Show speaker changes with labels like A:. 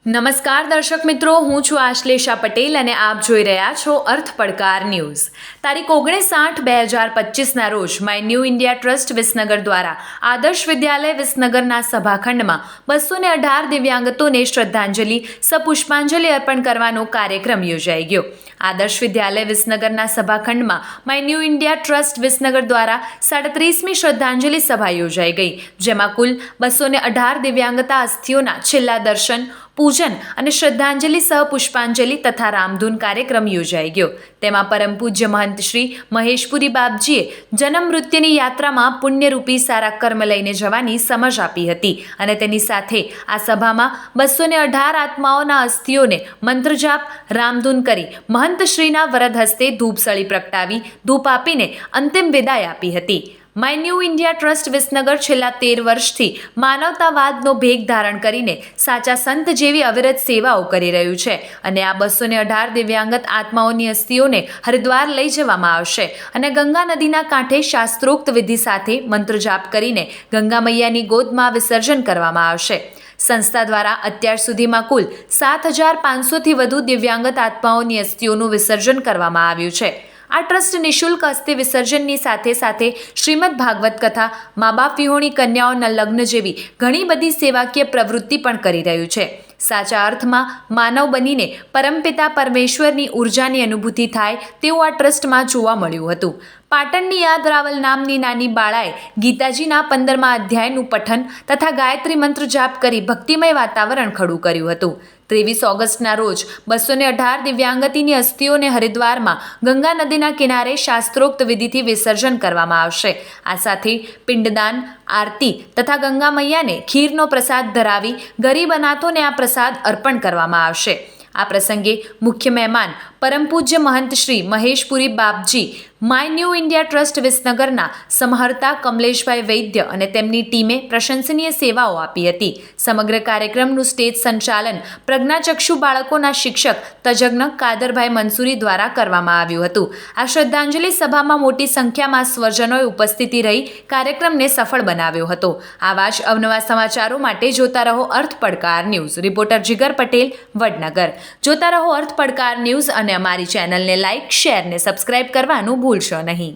A: નમસ્કાર દર્શક મિત્રો, હું છું આશ્લેષા પટેલ અને આપ જોઈ રહ્યા છો અર્થ પડકાર ન્યૂઝ. તારીખ 19/8/2025ના રોજ my new India trust Visnagar દ્વારા આદર્શ વિદ્યાલય વિસનગરના સભાખંડમાં 218 દિવ્યાંગતોને શ્રદ્ધાંજલિ સપુષ્પાંજલિ અર્પણ કરવાનો કાર્યક્રમ યોજાઈ ગયો. આદર્શ વિદ્યાલય વિસનગરના સભાખંડમાં my new India trust Visnagar દ્વારા 37મી શ્રદ્ધાંજલિ સભા યોજાઈ ગઈ, જેમાં કુલ 218 દિવ્યાંગતા અસ્થિઓના છેલ્લા દર્શન, પૂજન અને શ્રદ્ધાંજલિ સહ પુષ્પાંજલિ તથા રામધૂન કાર્યક્રમ યોજાઈ ગયો. તેમાં પરમ પૂજ્ય મહંત શ્રી મહેશપુરી બાપજીએ જન્મ મૃત્યુની યાત્રામાં પુણ્યરૂપી સારા કર્મ લઈને જવાની સમજ આપી હતી અને તેની સાથે આ સભામાં 218 આત્માઓના અસ્થિઓને મંત્રજાપ, રામધૂન કરી મહંતશ્રીના વરદ હસ્તે ધૂપસળી પ્રગટાવી ધૂપ આપીને અંતિમ વિદાય આપી હતી. My new India trust Visnagar છેલ્લા 13 વર્ષથી માનવતાવાદનો ભેગ ધારણ કરીને સાચા સંત જેવી અવિરત સેવાઓ કરી રહ્યું છે અને આ 218 દિવ્યાંગત આત્માઓની અસ્થિઓને હરિદ્વાર લઈ જવામાં આવશે અને ગંગા નદીના કાંઠે શાસ્ત્રોક્ત વિધિ સાથે મંત્રજાપ કરીને ગંગા મૈયાની ગોદમાં વિસર્જન કરવામાં આવશે. સંસ્થા દ્વારા અત્યાર સુધીમાં કુલ 7,500થી વધુ દિવ્યાંગત આત્માઓની અસ્થિઓનું વિસર્જન કરવામાં આવ્યું છે. આ ટ્રસ્ટ નિઃશુલ્ક અસ્થિ વિસર્જનની સાથે સાથે શ્રીમદ ભાગવત કથા, મા બાપ વિહોણી કન્યાઓના લગ્ન જેવી ઘણી બધી સેવાકીય પ્રવૃત્તિ પણ કરી રહ્યું છે. સાચા અર્થમાં માનવ બનીને પરમપિતા પરમેશ્વરની ઉર્જાની અનુભૂતિ થાય તેવું આ ટ્રસ્ટમાં જોવા મળ્યું હતું. પાટણની યાદ રાવલ નામની નાની બાળાએ ગીતાજીના 15મા અધ્યાયનું પઠન તથા ગાયત્રી મંત્ર જાપ કરી ભક્તિમય વાતાવરણ ખડું કર્યું હતું. 23 ઓગસ્ટના રોજ 218 દિવ્યાંગતીની અસ્થિઓને હરિદ્વારમાં ગંગા નદીના કિનારે શાસ્ત્રોક્ત વિધિથી વિસર્જન કરવામાં આવશે. આ સાથે પિંડદાન, આરતી તથા ગંગા મૈયાને ખીરનો પ્રસાદ ધરાવી ગરીબ અનાથોને આ પ્રસાદ અર્પણ કરવામાં આવશે. આ પ્રસંગે મુખ્ય મહેમાન પરમ પૂજ્ય મહંત શ્રી મહેશપુરી બાપજી, માય ન્યૂ ઇન્ડિયા ટ્રસ્ટ વિસનગરના સમહર્તા કમલેશભાઈ વૈદ્ય અને તેમની ટીમે પ્રશંસનીય સેવાઓ આપી હતી. સમગ્ર કાર્યક્રમનું સ્ટેજ સંચાલન પ્રજ્ઞાચક્ષુ બાળકોના શિક્ષક તજજ્ઞ કાદરભાઈ મંસૂરી દ્વારા કરવામાં આવ્યું હતું. આ શ્રદ્ધાંજલિ સભામાં મોટી સંખ્યામાં સ્વજનોએ ઉપસ્થિતિ રહી કાર્યક્રમને સફળ બનાવ્યો હતો. આવા જ અવનવા સમાચારો માટે જોતા રહો અર્થ પડકાર ન્યૂઝ. રિપોર્ટર જીગર પટેલ, વડનગર. જોતા રહો અર્થ પડકાર ન્યૂઝ અને અમારી ચેનલને લાઇક, શેર ને સબસ્ક્રાઇબ કરવાનું ભૂલશો નહીં.